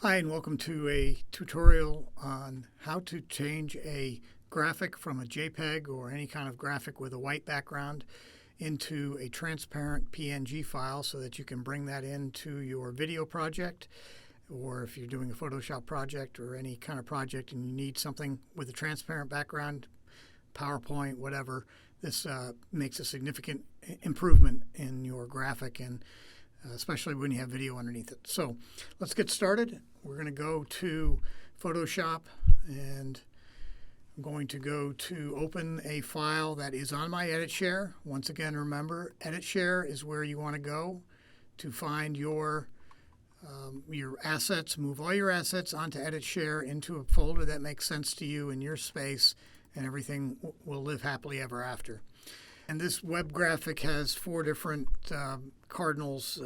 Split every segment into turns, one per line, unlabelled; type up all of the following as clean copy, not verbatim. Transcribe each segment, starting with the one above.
Hi, and welcome to a tutorial on how to change a graphic from a JPEG or any kind of graphic with a white background into a transparent PNG file so that you can bring that into your video project, or if you're doing a Photoshop project or any kind of project and you need something with a transparent background, PowerPoint, whatever. This makes a significant improvement in your graphic, and especially when you have video underneath it. So let's get started. We're going to go to Photoshop, and I'm going to go to open a file that is on my Edit Share. Once again, remember, Edit Share is where you want to go to find your assets. Move all your assets onto Edit Share into a folder that makes sense to you in your space, and everything will live happily ever after. And this web graphic has 4 different cardinals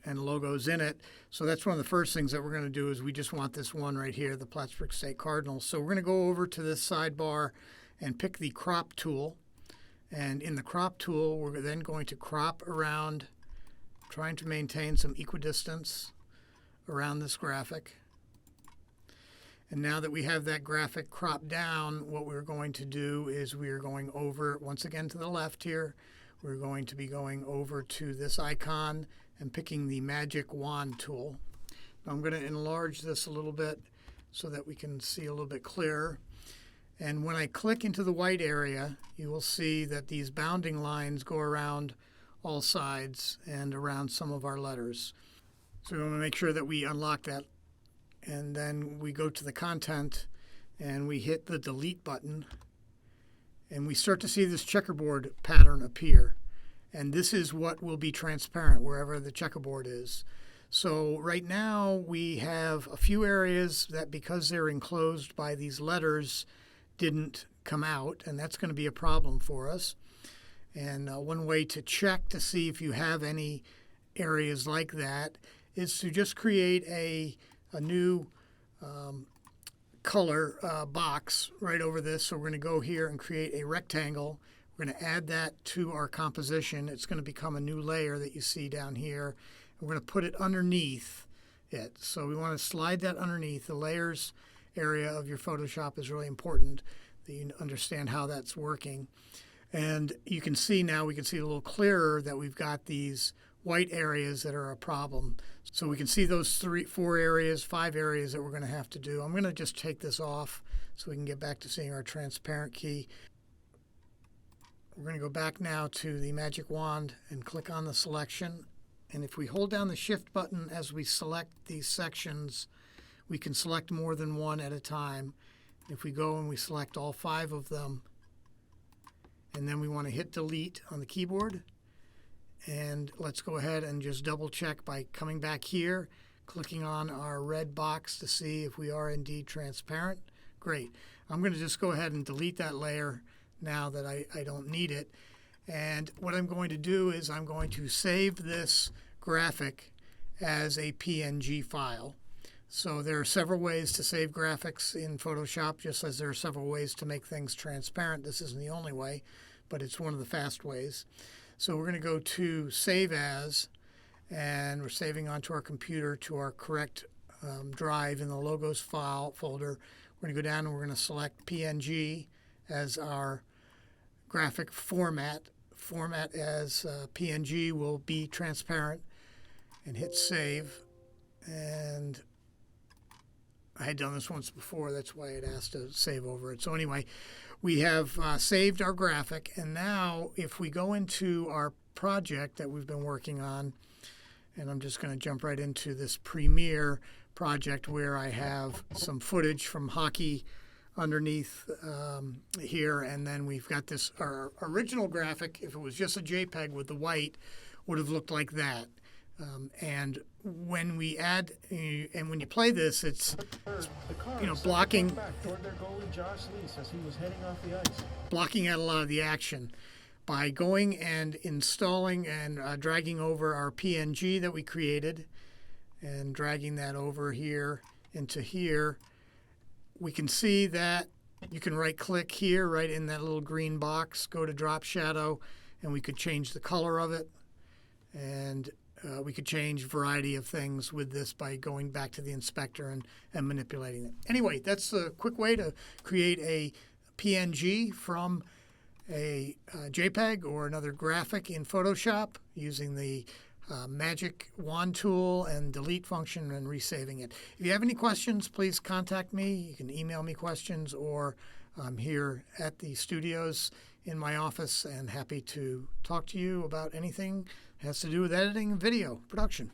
and logos in it. So that's one of the first things that we're going to do is we just want this one right here, the Plattsburgh State Cardinals. So we're going to go over to this sidebar and pick the crop tool. And in the crop tool, we're then going to crop around, trying to maintain some equidistance around this graphic. And now that we have that graphic cropped down, what we're going to do is we are going over, once again to the left here, we're going to be going over to this icon and picking the magic wand tool. Now I'm going to enlarge this a little bit so that we can see a little bit clearer. And when I click into the white area, you will see that these bounding lines go around all sides and around some of our letters. So we want to make sure that we unlock that. And then we go to the content and we hit the delete button, and we start to see this checkerboard pattern appear. And this is what will be transparent wherever the checkerboard is. So right now we have a few areas that, because they're enclosed by these letters, didn't come out, and that's going to be a problem for us. And one way to check to see if you have any areas like that is to just create a new color box right over this. So we're going to go here and create a rectangle. We're going to add that to our composition. It's going to become a new layer that you see down here. We're going to put it underneath it. So we want to slide that underneath. The layers area of your Photoshop is really important that you understand how that's working. And you can see now, we can see a little clearer that we've got these white areas that are a problem. So we can see those 5 areas that we're going to have to do. I'm going to just take this off so we can get back to seeing our transparent key. We're going to go back now to the magic wand and click on the selection. And if we hold down the shift button as we select these sections, we can select more than one at a time. If we go and we select all 5 of them, and then we want to hit delete on the keyboard. And let's go ahead and just double check by coming back here, clicking on our red box to see if we are indeed transparent. Great. I'm going to just go ahead and delete that layer now that I don't need it. And what I'm going to do is I'm going to save this graphic as a PNG file. So there are several ways to save graphics in Photoshop, just as there are several ways to make things transparent. This isn't the only way, but it's one of the fast ways. So we're going to go to Save As, and we're saving onto our computer to our correct drive in the Logos file folder. We're going to go down and we're going to select PNG as our graphic format. Format as PNG will be transparent, and hit Save. And I had done this once before, that's why it asked to save over it. So anyway, we have saved our graphic, and now if we go into our project that we've been working on, and I'm just going to jump right into this Premiere project where I have some footage from hockey underneath here, and then we've got this, our original graphic, if it was just a JPEG with the white, would have looked like that. And when we add, and when you play this, it's blocking out a lot of the action. By going and installing and dragging over our PNG that we created and dragging that over here into here, we can see that you can right click here right in that little green box, go to drop shadow, and we could change the color of it. And we could change a variety of things with this by going back to the inspector and manipulating it. Anyway, that's a quick way to create a PNG from a JPEG or another graphic in Photoshop using the magic wand tool and delete function and resaving it. If you have any questions, please contact me. You can email me questions, or I'm here at the studios in my office and happy to talk to you about anything that has to do with editing and video production.